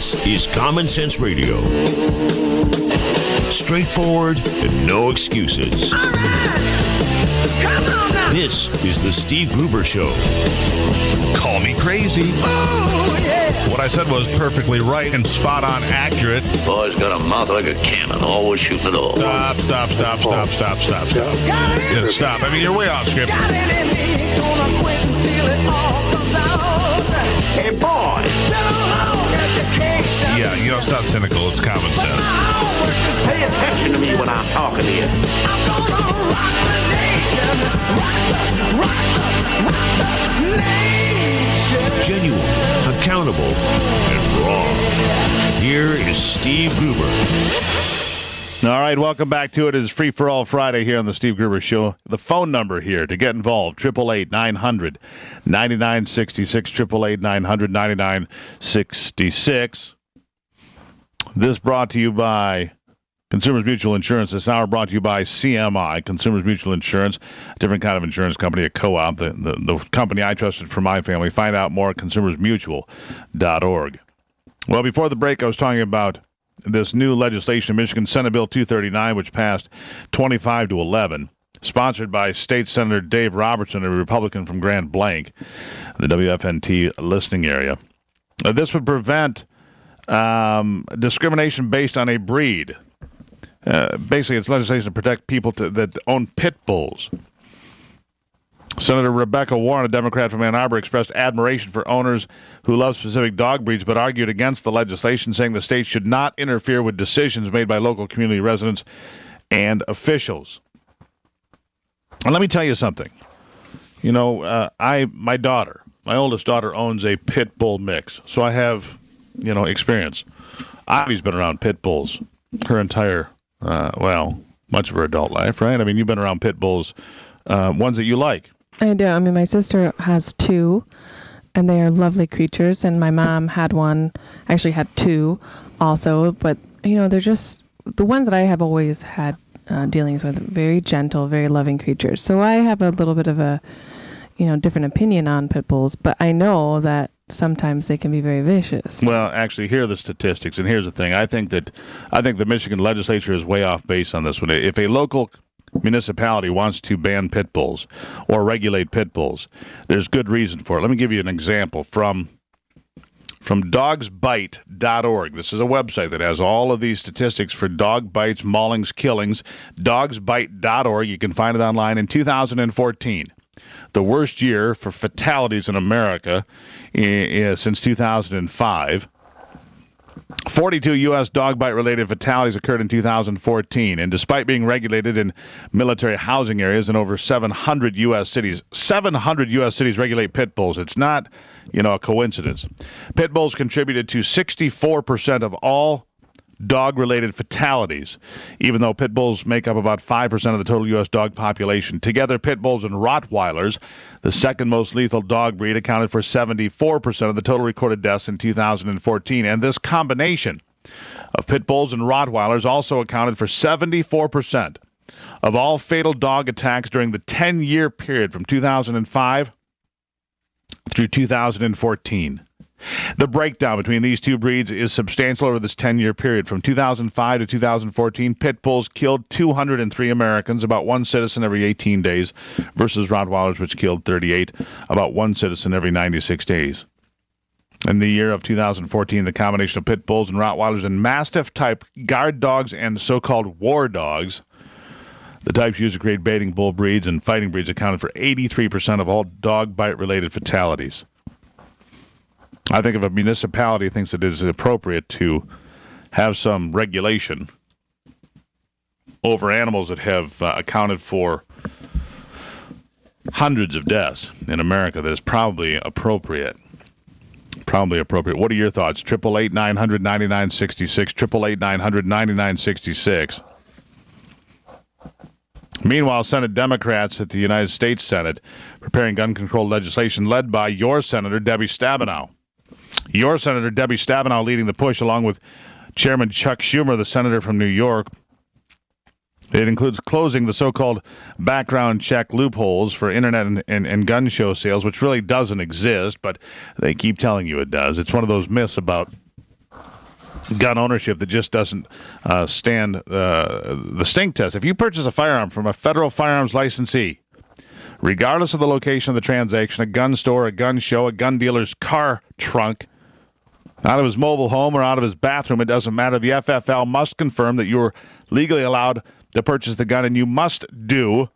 This is Common Sense Radio. Straightforward and no excuses. All right. Come on now. This is the Steve Gruber Show. Call me crazy. Oh, yeah. What I said was perfectly right and spot on accurate. Boy's got a mouth like a cannon, always shooting it all. Stop. Yeah, stop. I mean, you're way off script. Got it in me. Gonna quit until it all comes out. Hey, boy! Been a long education. Yeah, you know, it's not cynical. It's common My sense. homework is Pay attention to me when I'm talking to you. I'm gonna rock the nation. Rock the nation. Genuine, accountable, and raw. Here is Steve Gruber. All right, welcome back to it. It is Free for All Friday here on the Steve Gruber Show. The phone number here to get involved, 888-900-9966, 888-900-9966. This brought to you by Consumers Mutual Insurance. This hour brought to you by CMI, Consumers Mutual Insurance, a different kind of insurance company, a co-op, the company I trusted for my family. Find out more at consumersmutual.org. Well, before the break, I was talking about this new legislation, Michigan Senate Bill 239, which passed 25-11, sponsored by State Senator Dave Robertson, a Republican from Grand Blanc, the WFNT listening area. This would prevent discrimination based on a breed. Basically, it's legislation to protect people that own pit bulls. Senator Rebecca Warren, a Democrat from Ann Arbor, expressed admiration for owners who love specific dog breeds, but argued against the legislation, saying the state should not interfere with decisions made by local community residents and officials. And let me tell you something. You know, my oldest daughter owns a pit bull mix, so I have, experience. Ivy's been around pit bulls her entire, much of her adult life, right? I mean, you've been around pit bulls, ones that you like. I do. I mean, my sister has two, and they are lovely creatures, and my mom had two also, but, they're just, the ones that I have always had dealings with, very gentle, very loving creatures. So I have a little bit of a, different opinion on pit bulls, but I know that sometimes they can be very vicious. Well, actually, here are the statistics, and here's the thing. I think the Michigan legislature is way off base on this one. If a local municipality wants to ban pit bulls or regulate pit bulls, there's good reason for it. Let me give you an example from dogsbite.org. This is a website that has all of these statistics for dog bites, maulings, killings. Dogsbite.org. You can find it online. In 2014, the worst year for fatalities in America since 2005. 42 U.S. dog bite-related fatalities occurred in 2014, and despite being regulated in military housing areas in over 700 U.S. cities, 700 U.S. cities regulate pit bulls. It's not, a coincidence. Pit bulls contributed to 64% of all dog-related fatalities, even though pit bulls make up about 5% of the total U.S. dog population. Together, pit bulls and Rottweilers, the second most lethal dog breed, accounted for 74% of the total recorded deaths in 2014. And this combination of pit bulls and Rottweilers also accounted for 74% of all fatal dog attacks during the 10-year period from 2005 through 2014. The breakdown between these two breeds is substantial over this 10-year period. From 2005 to 2014, pit bulls killed 203 Americans, about one citizen every 18 days, versus Rottweilers, which killed 38, about one citizen every 96 days. In the year of 2014, the combination of pit bulls and Rottweilers and Mastiff-type guard dogs and so-called war dogs, the types used to create baiting bull breeds and fighting breeds, accounted for 83% of all dog bite-related fatalities. I think if a municipality thinks it is appropriate to have some regulation over animals that have accounted for hundreds of deaths in America, that is probably appropriate. What are your thoughts? 888-900-9966, 888-900-9966. Meanwhile, Senate Democrats at the United States Senate preparing gun control legislation led by your Senator Debbie Stabenow. Your Senator Debbie Stabenow leading the push, along with Chairman Chuck Schumer, the senator from New York. It includes closing the so-called background check loopholes for internet and gun show sales, which really doesn't exist, but they keep telling you it does. It's one of those myths about gun ownership that just doesn't stand the stink test. If you purchase a firearm from a federal firearms licensee, regardless of the location of the transaction, a gun store, a gun show, a gun dealer's car trunk, out of his mobile home or out of his bathroom, it doesn't matter. The FFL must confirm that you're legally allowed to purchase the gun, and you must do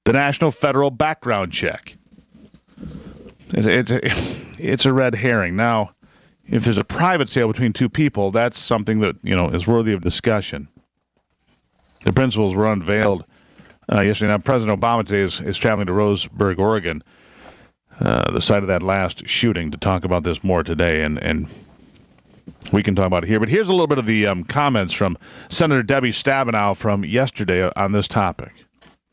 the National Federal Background Check. It's a red herring. Now, if there's a private sale between two people, that's something that, is worthy of discussion. The principles were unveiled yesterday. Now, President Obama today is traveling to Roseburg, Oregon, the site of that last shooting, to talk about this more today, and we can talk about it here. But here's a little bit of the comments from Senator Debbie Stabenow from yesterday on this topic.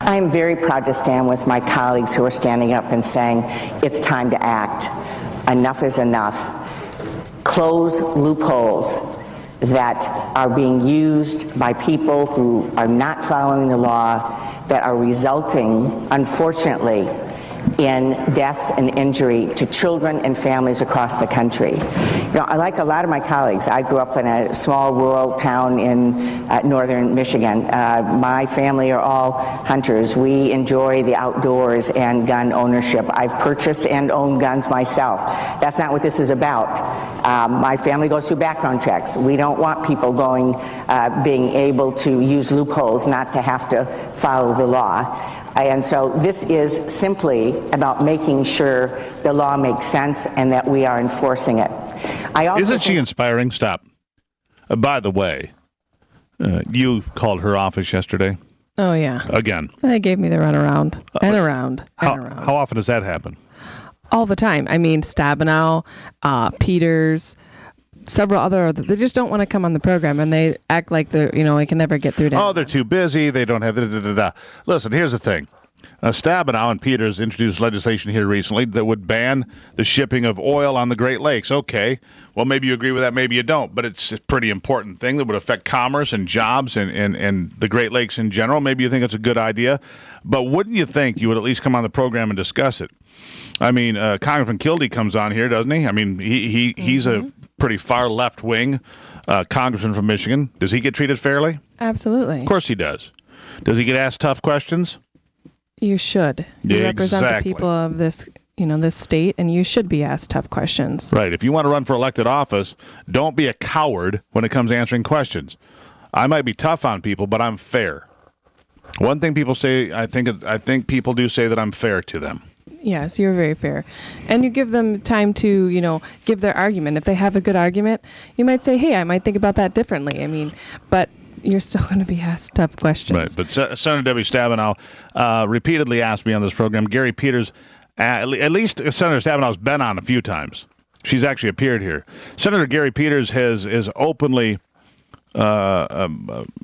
I'm very proud to stand with my colleagues who are standing up and saying it's time to act. Enough is enough. Close loopholes that are being used by people who are not following the law, that are resulting, unfortunately, in deaths and injury to children and families across the country. I like a lot of my colleagues. I grew up in a small rural town in northern Michigan. My family are all hunters. We enjoy the outdoors and gun ownership. I've purchased and owned guns myself. That's not what this is about. My family goes through background checks. We don't want people being able to use loopholes, not to have to follow the law. And so this is simply about making sure the law makes sense and that we are enforcing it. Isn't she inspiring? Stop. By the way, you called her office yesterday. Oh, yeah. Again. They gave me the runaround and around and around. How often does that happen? All the time. I mean, Stabenow, Peters, several other, they just don't want to come on the program, and they act like we can never get through to anyone. They're too busy. They don't have Listen, here's the thing. Stabenow and Peters introduced legislation here recently that would ban the shipping of oil on the Great Lakes. Okay, well, maybe you agree with that, maybe you don't, but it's a pretty important thing that would affect commerce and jobs and the Great Lakes in general. Maybe you think it's a good idea, but wouldn't you think you would at least come on the program and discuss it? I mean, Congressman Kildee comes on here, doesn't he? I mean, he's a pretty far left-wing congressman from Michigan. Does he get treated fairly? Absolutely. Of course he does. Does he get asked tough questions? You should. You represent the people of this, this state, and you should be asked tough questions. Right. If you want to run for elected office, don't be a coward when it comes to answering questions. I might be tough on people, but I'm fair. One thing people say, I think people do say that I'm fair to them. Yes, you're very fair. And you give them time to, give their argument. If they have a good argument, you might say, hey, I might think about that differently. I mean, but you're still going to be asked tough questions. Right, but Senator Debbie Stabenow repeatedly asked me on this program. Gary Peters, at least Senator Stabenow's been on a few times. She's actually appeared here. Senator Gary Peters is openly,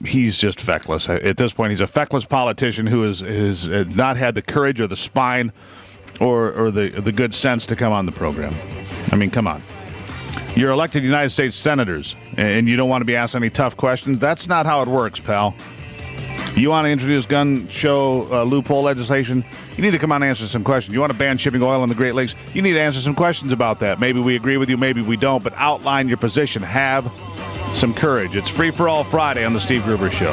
he's just feckless. At this point, he's a feckless politician who has not had the courage or the spine or the good sense to come on the program. I mean, come on. You're elected United States senators, and you don't want to be asked any tough questions? That's not how it works, pal. You want to introduce gun show loophole legislation? You need to come on and answer some questions. You want to ban shipping oil on the Great Lakes? You need to answer some questions about that. Maybe we agree with you, maybe we don't, but outline your position. Have some courage. It's Free for All Friday on the Steve Gruber Show.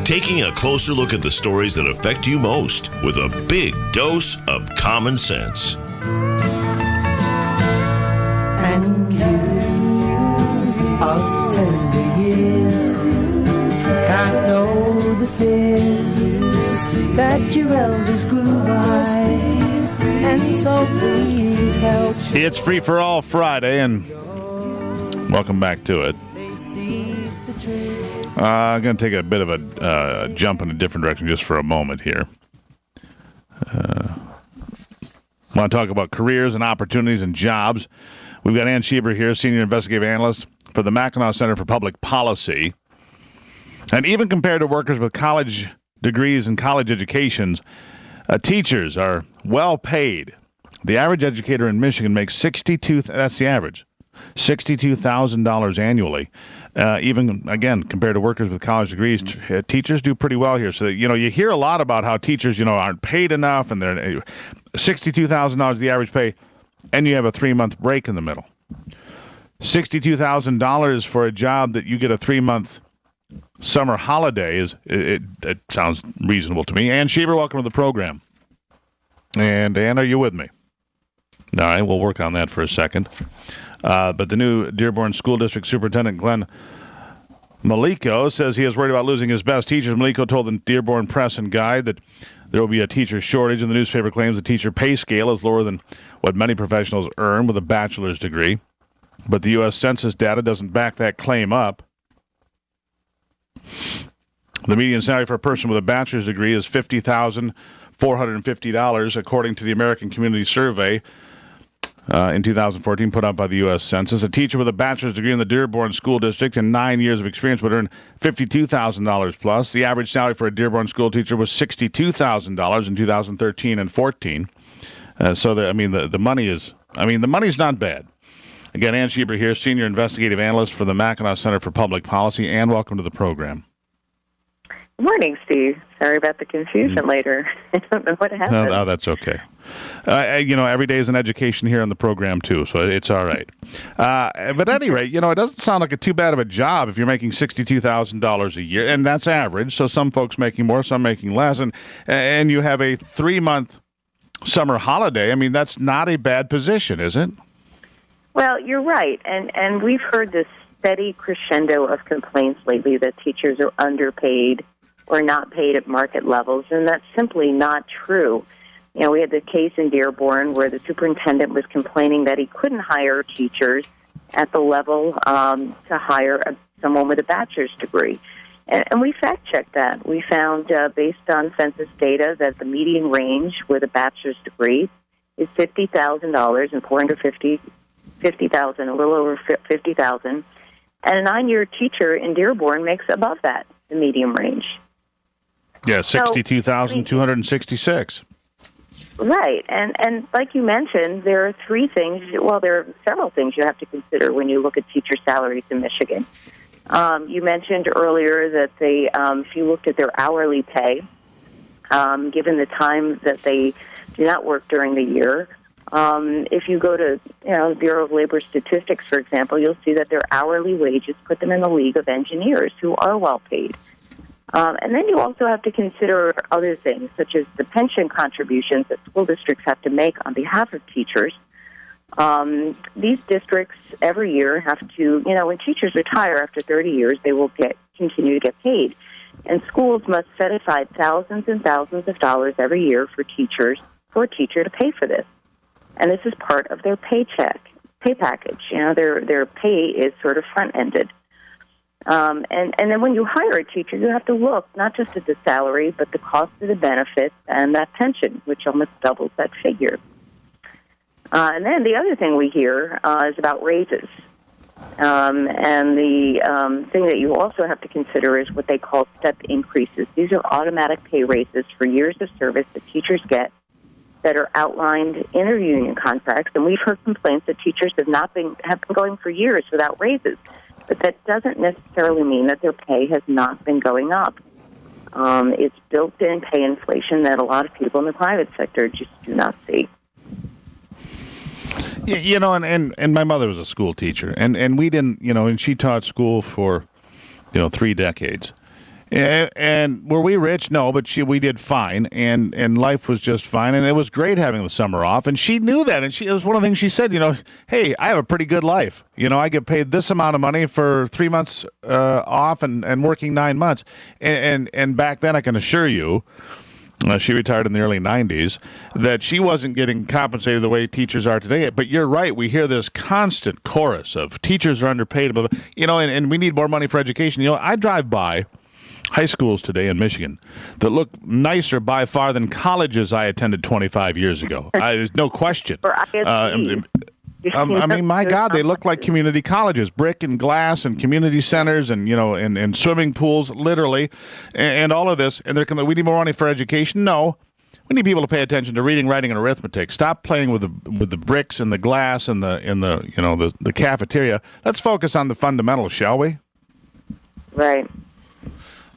Taking a closer look at the stories that affect you most with a big dose of common sense. And you of tender years can't know the fears that your elders grew by, and so please help. It's Free for All Friday, and welcome back to it. I'm going to take a bit of a jump in a different direction just for a moment here. I want to talk about careers and opportunities and jobs. We've got Ann Schieber here, Senior Investigative Analyst for the Mackinac Center for Public Policy. And even compared to workers with college degrees and college educations, teachers are well paid. The average educator in Michigan makes that's the average, $62,000 annually. Even, again, compared to workers with college degrees, teachers do pretty well here. So, you hear a lot about how teachers, aren't paid enough, and they're $62,000 the average pay. and you have a 3-month break in the middle. $62,000 for a job that you get a 3-month summer holiday it sounds reasonable to me. Ann Schieber, welcome to the program. And Ann, are you with me? All right, we'll work on that for a second. But the new Dearborn School District Superintendent Glenn Maliko says he is worried about losing his best teachers. Maliko told the Dearborn Press and Guide that there will be a teacher shortage, and the newspaper claims the teacher pay scale is lower than what many professionals earn with a bachelor's degree. But the U.S. Census data doesn't back that claim up. The median salary for a person with a bachelor's degree is $50,450, according to the American Community Survey in 2014, put out by the U.S. Census. A teacher with a bachelor's degree in the Dearborn School District and 9 years of experience would earn $52,000 plus. The average salary for a Dearborn school teacher was $62,000 in 2013 and 14. The money's not bad. Again, Ann Schieber here, Senior Investigative Analyst for the Mackinac Center for Public Policy. Ann, welcome to the program. Good morning, Steve. Sorry about the confusion later. I don't know what happened. No, that's okay. Every day is an education here on the program, too, so it's all right. But at any rate, it doesn't sound like too bad of a job if you're making $62,000 a year, and that's average, so some folks making more, some making less, and you have a 3-month summer holiday. I mean, that's not a bad position, is it? Well, you're right, and we've heard this steady crescendo of complaints lately that teachers are underpaid or not paid at market levels, and that's simply not true. We had the case in Dearborn where the superintendent was complaining that he couldn't hire teachers at the level to hire someone with a bachelor's degree. And we fact-checked that. We found, based on census data, that the median range with a bachelor's degree is $50,000 and $50,000, a little over $50,000, and a 9-year teacher in Dearborn makes above that, the medium range. Yeah, $62,266. Right, and like you mentioned, there are several things you have to consider when you look at teacher salaries in Michigan. You mentioned earlier that if you looked at their hourly pay, given the time that they do not work during the year, if you go to Bureau of Labor Statistics, for example, you'll see that their hourly wages put them in the league of engineers who are well paid. And then you also have to consider other things, such as the pension contributions that school districts have to make on behalf of teachers. These districts every year have to, when teachers retire after 30 years, they will continue to get paid. And schools must set aside thousands and thousands of dollars every year for a teacher to pay for this. And this is part of their pay package. Their pay is sort of front-ended. And then when you hire a teacher, you have to look not just at the salary, but the cost of the benefits and that pension, which almost doubles that figure. And then the other thing we hear is about raises. And the thing that you also have to consider is what they call step increases. These are automatic pay raises for years of service that teachers get that are outlined in their union contracts. And we've heard complaints that teachers have been going for years without raises. But that doesn't necessarily mean that their pay has not been going up. It's built-in pay inflation that a lot of people in the private sector just do not see. Yeah, and my mother was a school teacher, and we didn't, and she taught school for, 3 decades. And were we rich? No, but we did fine, and life was just fine, and it was great having the summer off, and she knew that, and it was one of the things she said, hey, I have a pretty good life. I get paid this amount of money for 3 months off and working 9 months, and back then I can assure you, she retired in the early 90s, that she wasn't getting compensated the way teachers are today. But you're right. We hear this constant chorus of teachers are underpaid, and we need more money for education. I drive by high schools today in Michigan that look nicer by far than colleges I attended 25 years ago. There's no question. My God, they look like community colleges, brick and glass and community centers and, and swimming pools, literally, and all of this. And we need more money for education. No, we need people to pay attention to reading, writing, and arithmetic. Stop playing with the bricks and the glass and the cafeteria. Let's focus on the fundamentals, shall we? Right.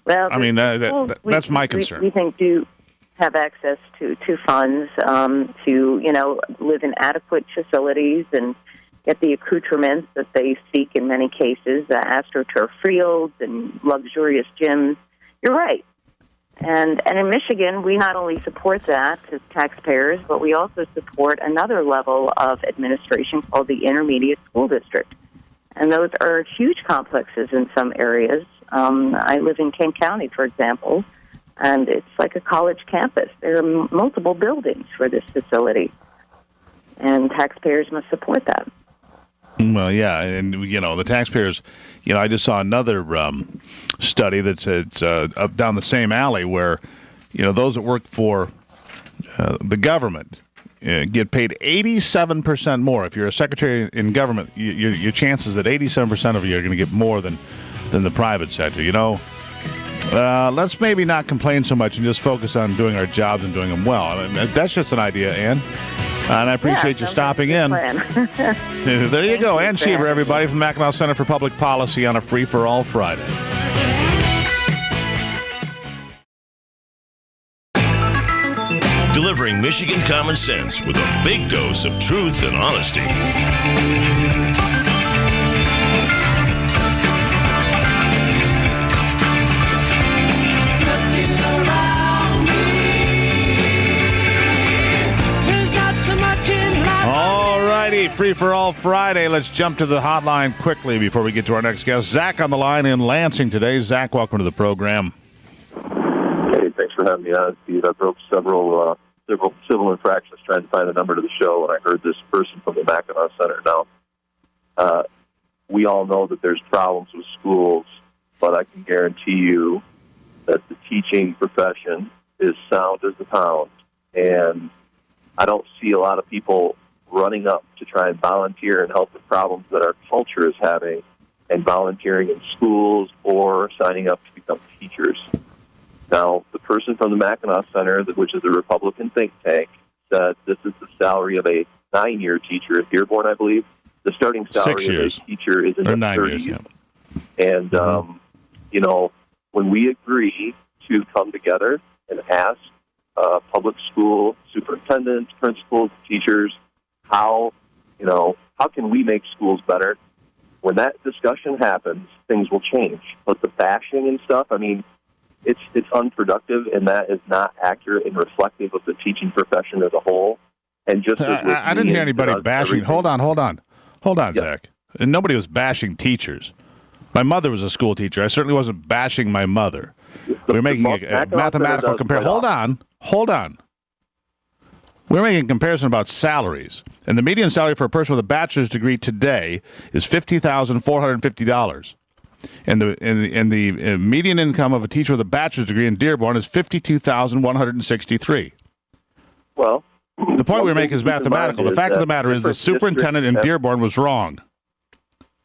Well, that's my concern. We think do have access to funds, to, live in adequate facilities and get the accoutrements that they seek in many cases, AstroTurf fields and luxurious gyms. You're right. And in Michigan, we not only support that as taxpayers, but we also support another level of administration called the Intermediate School District. And those are huge complexes in some areas. I live in Kent County, for example, and it's like a college campus. There are multiple buildings for this facility, and taxpayers must support that. Well, yeah, and, the taxpayers, I just saw another study that said up down the same alley where, those that work for the government get paid 87% more. If you're a secretary in government, your chances that 87% of you are going to get more than the private sector. Let's maybe not complain so much and just focus on doing our jobs and doing them well. I mean, that's just an idea, Ann. And I appreciate you stopping in. There you go. Ann Cheever, everybody, from the Mackinac Center for Public Policy on a Free-for-All Friday. Delivering Michigan common sense with a big dose of truth and honesty. All righty, Free-for-All Friday. Let's jump to the hotline quickly before we get to our next guest. Zach on the line in Lansing today. Zach, welcome to the program. Hey, thanks for having me on, Steve. I broke several civil infractions trying to find the number to the show, and I heard this person from the Mackinac Center. Now, we all know that there's problems with schools, but I can guarantee you that the teaching profession is sound as the pound, and I don't see a lot of people running up to try and volunteer and help the problems that our culture is having and volunteering in schools or signing up to become teachers. Now, the person from the Mackinac Center, which is a Republican think tank, said this is the salary of a 9-year teacher at Dearborn, I believe. The starting salary of a teacher is in the 30s. Years, yeah. And, when we agree to come together and ask public school superintendents, principals, teachers, how can we make schools better? When that discussion happens, things will change. But the bashing and stuff, it's unproductive, and that is not accurate and reflective of the teaching profession as a whole. And just I didn't hear anybody bashing. Hold on, Yep. Zach. And nobody was bashing teachers. My mother was a school teacher. I certainly wasn't bashing my mother. We're making a mathematical comparison. Hold on. We're making a comparison about salaries. And the median salary for a person with a bachelor's degree today is $50,450. And the median income of a teacher with a bachelor's degree in Dearborn is $52,163. Well, the point we're making is mathematical. The fact of the matter is the superintendent in Dearborn was wrong.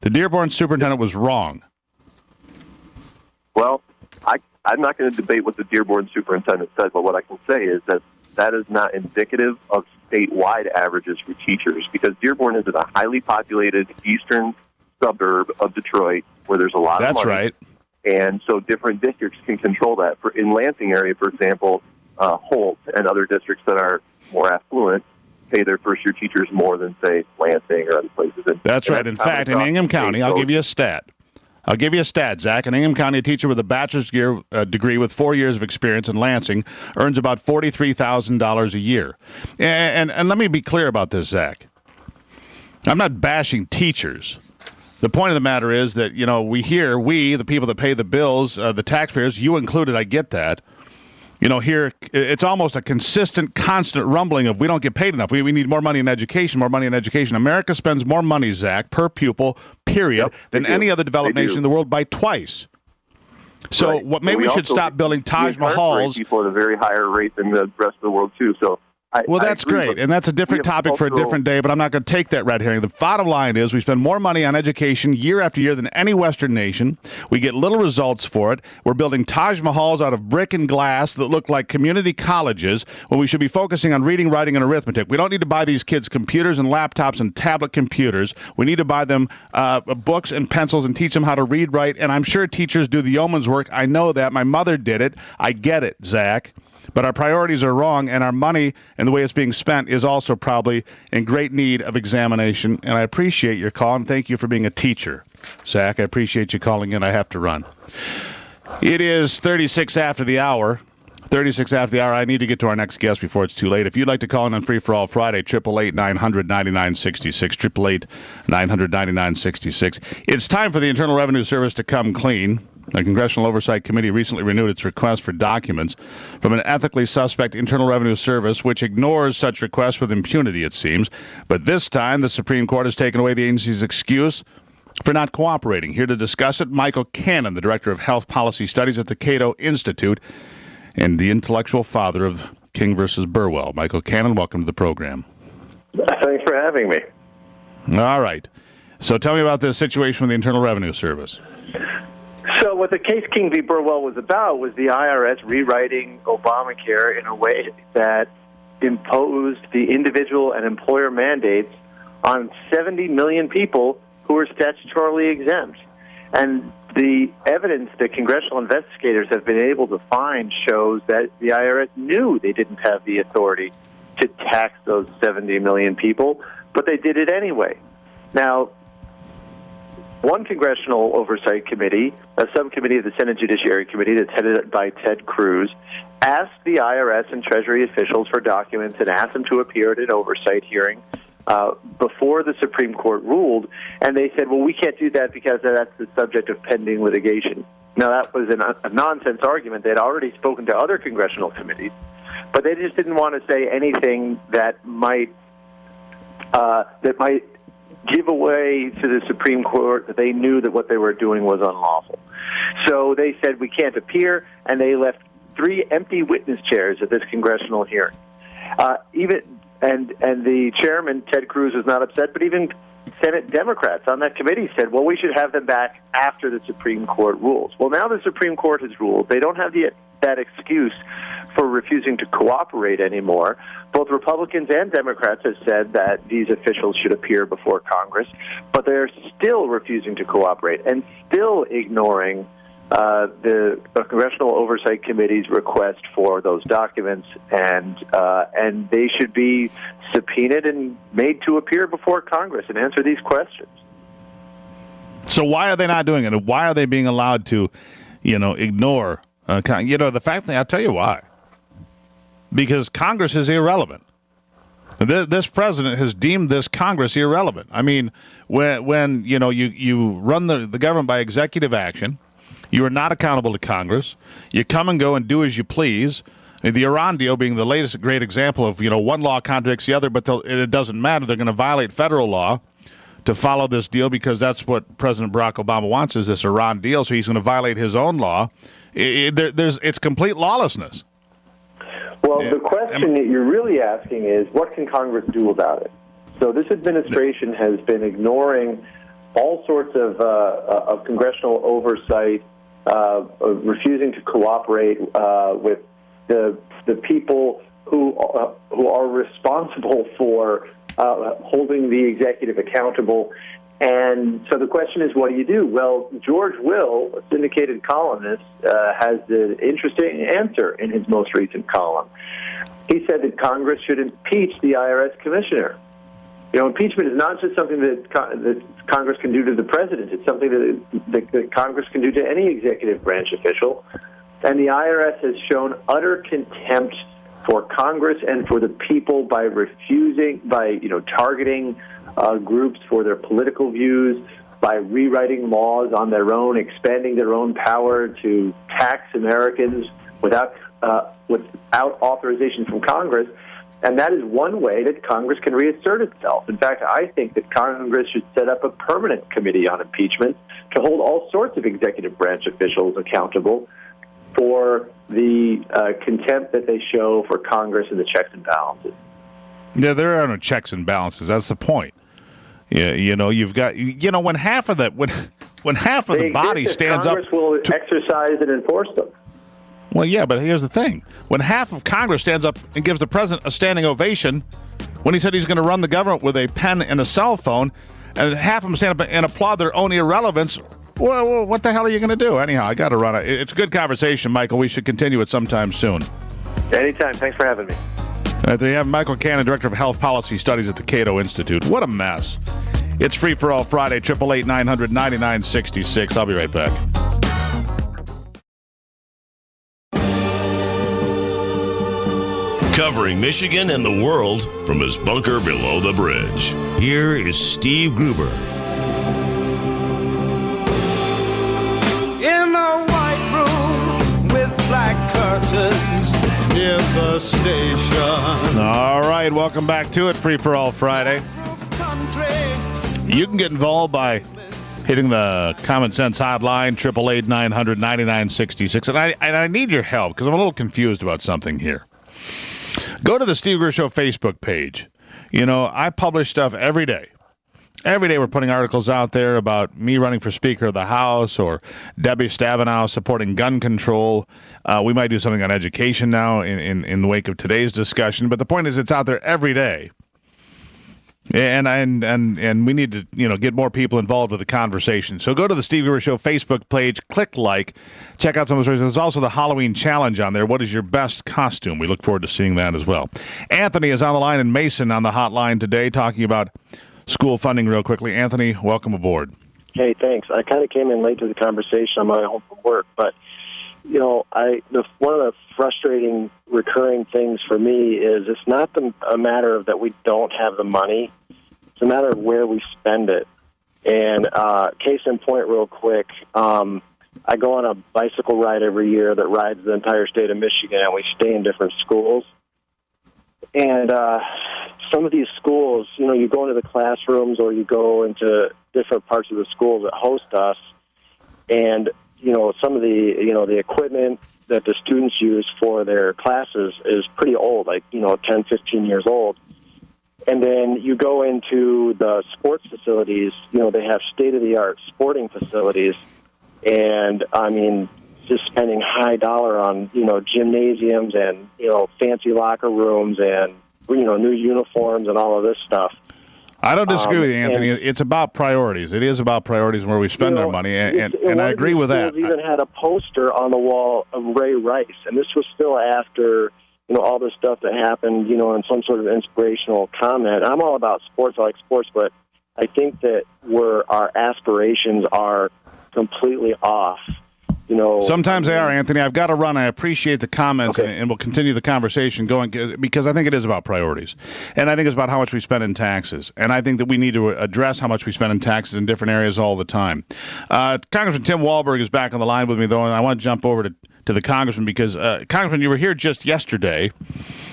The Dearborn superintendent was wrong. Well, I'm not going to debate what the Dearborn superintendent said, but what I can say is that is not indicative of statewide averages for teachers, because Dearborn is in a highly populated eastern suburb of Detroit where there's a lot of money. That's right. And so different districts can control that. In Lansing area, for example, Holt and other districts that are more affluent pay their first-year teachers more than, say, Lansing or other places. That's right. In fact, in Ingham County, I'll give you a stat. Zach. In Ingham County, a teacher with a bachelor's degree with 4 years of experience in Lansing earns about $43,000 a year. And let me be clear about this, Zach. I'm not bashing teachers. The point of the matter is that, we, the people that pay the bills, the taxpayers, you included, I get that. Here, it's almost a consistent, constant rumbling of we don't get paid enough. We need more money in education, more money in education. America spends more money, Zach, per pupil, period, than any other developed nation in the world by twice. So maybe we should stop building Taj Mahals. People at a very higher rate than the rest of the world, too. So that's great, and that's a different topic for a different day, but I'm not going to take that red herring. The bottom line is we spend more money on education year after year than any Western nation. We get little results for it. We're building Taj Mahals out of brick and glass that look like community colleges when we should be focusing on reading, writing, and arithmetic. We don't need to buy these kids computers and laptops and tablet computers. We need to buy them books and pencils and teach them how to read, write, and I'm sure teachers do the yeoman's work. I know that. My mother did it. I get it, Zach. But our priorities are wrong, and our money and the way it's being spent is also probably in great need of examination. And I appreciate your call, and thank you for being a teacher, Zach. I appreciate you calling in. I have to run. It is 36 after the hour. 36 after the hour. I need to get to our next guest before it's too late. If you'd like to call in on Free for All Friday, 888-900-9966, 888-900-9966. It's time for the Internal Revenue Service to come clean. The Congressional Oversight Committee recently renewed its request for documents from an ethically suspect Internal Revenue Service, which ignores such requests with impunity, it seems. But this time, the Supreme Court has taken away the agency's excuse for not cooperating. Here to discuss it, Michael Cannon, the Director of Health Policy Studies at the Cato Institute, and the intellectual father of King versus Burwell. Michael Cannon, welcome to the program. Thanks for having me. All right. So tell me about this situation with the Internal Revenue Service. So what the case King v. Burwell was about was the IRS rewriting Obamacare in a way that imposed the individual and employer mandates on 70 million people who are statutorily exempt. And the evidence that congressional investigators have been able to find shows that the IRS knew they didn't have the authority to tax those 70 million people, but they did it anyway. Now, one congressional oversight committee, a subcommittee of the Senate Judiciary Committee that's headed by Ted Cruz, asked the IRS and Treasury officials for documents and asked them to appear at an oversight hearing before the Supreme Court ruled, and they said, well, we can't do that because that's the subject of pending litigation. Now, that was a nonsense argument. They had already spoken to other congressional committees, but they just didn't want to say anything that might give away to the Supreme Court that they knew that what they were doing was unlawful. So they said, we can't appear, and they left 3 empty witness chairs at this congressional hearing. And the chairman, Ted Cruz, was not upset, but even Senate Democrats on that committee said, well, we should have them back after the Supreme Court rules. Well, now the Supreme Court has ruled. They don't have that excuse for refusing to cooperate anymore. Both Republicans and Democrats have said that these officials should appear before Congress, but they're still refusing to cooperate and still ignoring the Congressional Oversight Committee's request for those documents, and they should be subpoenaed and made to appear before Congress and answer these questions. So why are they not doing it? Why are they being allowed to, ignore? The fact that I'll tell you why. Because Congress is irrelevant. This president has deemed this Congress irrelevant. I mean, when you run the government by executive action, you are not accountable to Congress. You come and go and do as you please. The Iran deal being the latest great example of, one law contradicts the other, but it doesn't matter. They're going to violate federal law to follow this deal because that's what President Barack Obama wants, is this Iran deal, so he's going to violate his own law. It's complete lawlessness. Well, the question that you're really asking is, what can Congress do about it? So this administration has been ignoring all sorts of congressional oversight, refusing to cooperate with the people who are responsible for holding the executive accountable. And so the question is, what do you do? Well, George Will, a syndicated columnist, has an interesting answer in his most recent column. He said that Congress should impeach the IRS commissioner. Impeachment is not just something that Congress can do to the president. It's something that Congress can do to any executive branch official. And the IRS has shown utter contempt for Congress and for the people by targeting groups for their political views, by rewriting laws on their own, expanding their own power to tax Americans without authorization from Congress. And that is one way that Congress can reassert itself. In fact, I think that Congress should set up a permanent committee on impeachment to hold all sorts of executive branch officials accountable for the contempt that they show for Congress and the checks and balances. Yeah, there are no checks and balances. That's the point. Yeah, you've got when half of the body stands up, Congress will exercise and enforce them. Well, yeah, but here's the thing. When half of Congress stands up and gives the president a standing ovation when he said he's going to run the government with a pen and a cell phone, and half of them stand up and applaud their own irrelevance, well, what the hell are you going to do? Anyhow, I got to run it. It's a good conversation, Michael. We should continue it sometime soon. Anytime. Thanks for having me. There you have Michael Cannon, Director of Health Policy Studies at the Cato Institute. What a mess. It's Free for All Friday, 888-900-9966. I'll be right back. Covering Michigan and the world from his bunker below the bridge. Here is Steve Gruber. In a white room with black curtains near the station. All right, welcome back to it, Free for All Friday. You can get involved by hitting the Common Sense hotline, 888-900-9966. And I need your help because I'm a little confused about something here. Go to the Steve Gruber Show Facebook page. You know, I publish stuff every day. Every day we're putting articles out there about me running for Speaker of the House or Debbie Stabenow supporting gun control. We might do something on education now in the wake of today's discussion. But the point is it's out there every day. And we need to, get more people involved with the conversation. So go to the Steve Gruber Show Facebook page, click like, check out some of the stories. There's also the Halloween challenge on there. What is your best costume? We look forward to seeing that as well. Anthony is on the line and Mason on the hotline today talking about school funding real quickly. Anthony, welcome aboard. Hey, thanks. I kind of came in late to the conversation on my way home from work, but one of the frustrating recurring things for me is it's not a matter of that we don't have the money. It's a matter of where we spend it. And case in point real quick, I go on a bicycle ride every year that rides the entire state of Michigan, and we stay in different schools. And some of these schools, you go into the classrooms or you go into different parts of the schools that host us, and some of the equipment that the students use for their classes is pretty old, like 10, 15 years old. And then you go into the sports facilities, they have state-of-the-art sporting facilities, and just spending high dollar on gymnasiums and fancy locker rooms and new uniforms and all of this stuff. I don't disagree with you, Anthony. It's about priorities. It is about priorities and where we spend our money, and I agree with that. Even had a poster on the wall of Ray Rice, and this was still after all this stuff that happened, and some sort of inspirational comment. I'm all about sports. I like sports, but I think that our aspirations are completely off. Sometimes they are, Anthony. I've got to run. I appreciate the comments, okay. and we'll continue the conversation going because I think it is about priorities, and I think it's about how much we spend in taxes, and I think that we need to address how much we spend in taxes in different areas all the time. Congressman Tim Walberg is back on the line with me, though, and I want to jump over to the Congressman because, Congressman, you were here just yesterday,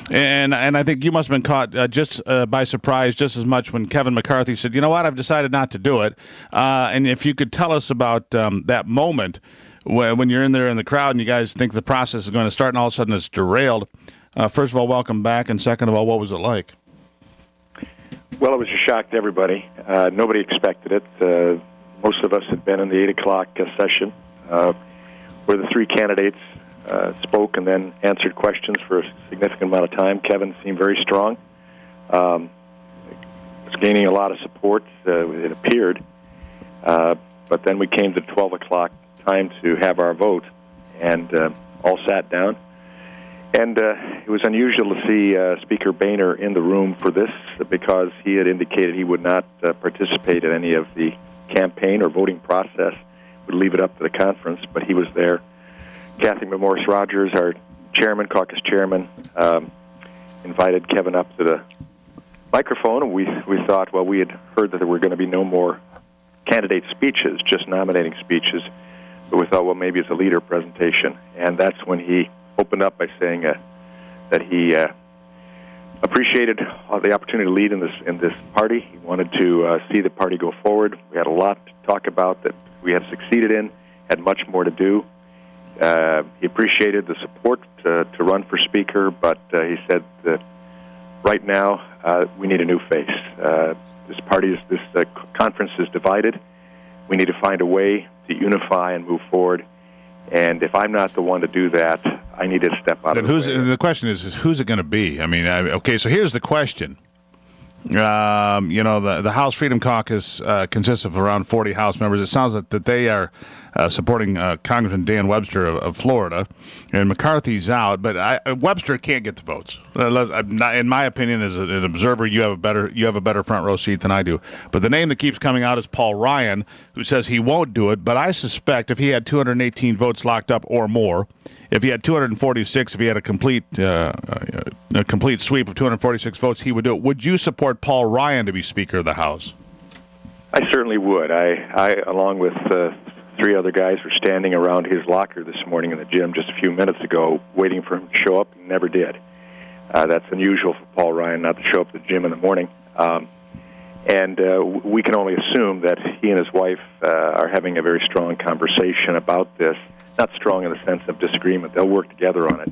and I think you must have been caught just by surprise just as much when Kevin McCarthy said, you know what, I've decided not to do it, and if you could tell us about that moment when you're in there in the crowd and you guys think the process is going to start and all of a sudden it's derailed. First of all, welcome back, and second of all, what was it like? Well, it was a shock to everybody. Nobody expected it. Most of us had been in the 8 o'clock session where the three candidates spoke and then answered questions for a significant amount of time. Kevin seemed very strong. Was gaining a lot of support, it appeared. But then we came to 12 o'clock time to have our vote, and all sat down. And it was unusual to see Speaker Boehner in the room for this because he had indicated he would not participate in any of the campaign or voting process, would leave it up to the conference, but he was there. Kathy Morris Rogers, our chairman, caucus chairman, invited Kevin up to the microphone, and we thought, well, we had heard that there were going to be no more candidate speeches, just nominating speeches. But we thought, well, maybe it's a leader presentation. And that's when he opened up by saying that he appreciated the opportunity to lead in this party. He wanted to see the party go forward. We had a lot to talk about that we had succeeded in, had much more to do. He appreciated the support to run for Speaker, but he said that right now we need a new face. This conference is divided. We need to find a way to unify and move forward. And if I'm not the one to do that, I need to step out of the way. The question is who's it going to be? I mean, okay, so here's the question. The House Freedom Caucus consists of around 40 House members. It sounds like that they are supporting Congressman Dan Webster of Florida, and McCarthy's out. But Webster can't get the votes. In my opinion, as an observer, you have a better front row seat than I do. But the name that keeps coming out is Paul Ryan, who says he won't do it. But I suspect if he had 218 votes locked up or more, if he had 246, if he had a complete sweep of 246 votes, he would do it. Would you support Paul Ryan to be Speaker of the House? I certainly would. I along with 3 other guys, were standing around his locker this morning in the gym just a few minutes ago, waiting for him to show up. He never did. That's unusual for Paul Ryan not to show up at the gym in the morning. And we can only assume that he and his wife are having a very strong conversation about this. Not strong in the sense of disagreement. They'll work together on it.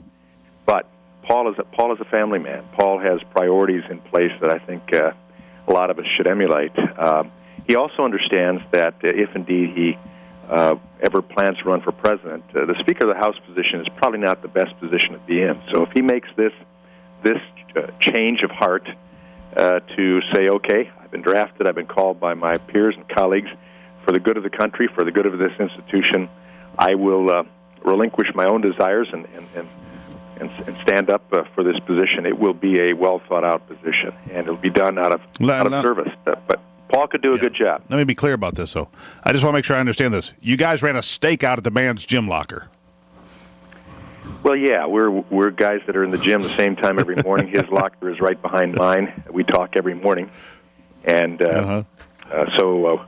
But Paul is a family man. Paul has priorities in place that I think a lot of us should emulate. He also understands that if indeed he ever plans to run for president, the Speaker of the House position is probably not the best position to be in. So if he makes this change of heart to say, okay, I've been drafted, I've been called by my peers and colleagues for the good of the country, for the good of this institution, I will relinquish my own desires and stand up for this position. It will be a well-thought-out position, and it'll be done out of service. But Paul could do a good job. Let me be clear about this, though. I just want to make sure I understand this. You guys ran a stake out at the man's gym locker. Well, yeah, we're guys that are in the gym the same time every morning. His locker is right behind mine. We talk every morning, and so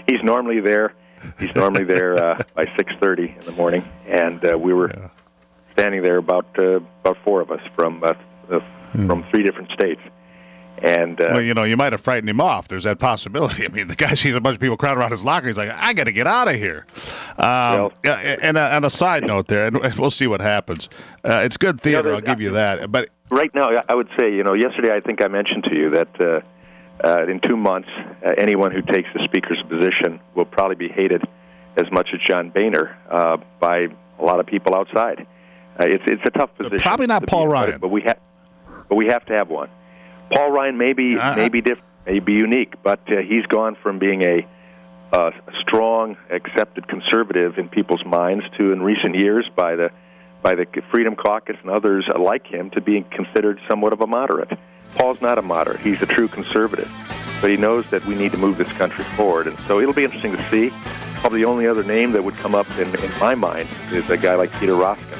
he's normally there. He's normally there by 6:30 in the morning, and we were standing there about 4 of us from 3 different states. And well, you might have frightened him off. There's that possibility. I mean, the guy sees a bunch of people crowded around his locker. He's like, I got to get out of here. And a side note there, and we'll see what happens. It's good theater, I'll give you that. But right now, I would say, yesterday I think I mentioned to you that in 2 months, anyone who takes the Speaker's position will probably be hated as much as John Boehner by a lot of people outside. It's a tough position. Probably not Paul Ryan, but we have to have one. Paul Ryan may be different, may be unique, but he's gone from being a strong, accepted conservative in people's minds to, in recent years, by the Freedom Caucus and others like him, to being considered somewhat of a moderate. Paul's not a moderate; he's a true conservative, but he knows that we need to move this country forward, and so it'll be interesting to see. Probably the only other name that would come up in my mind is a guy like Peter Roskin.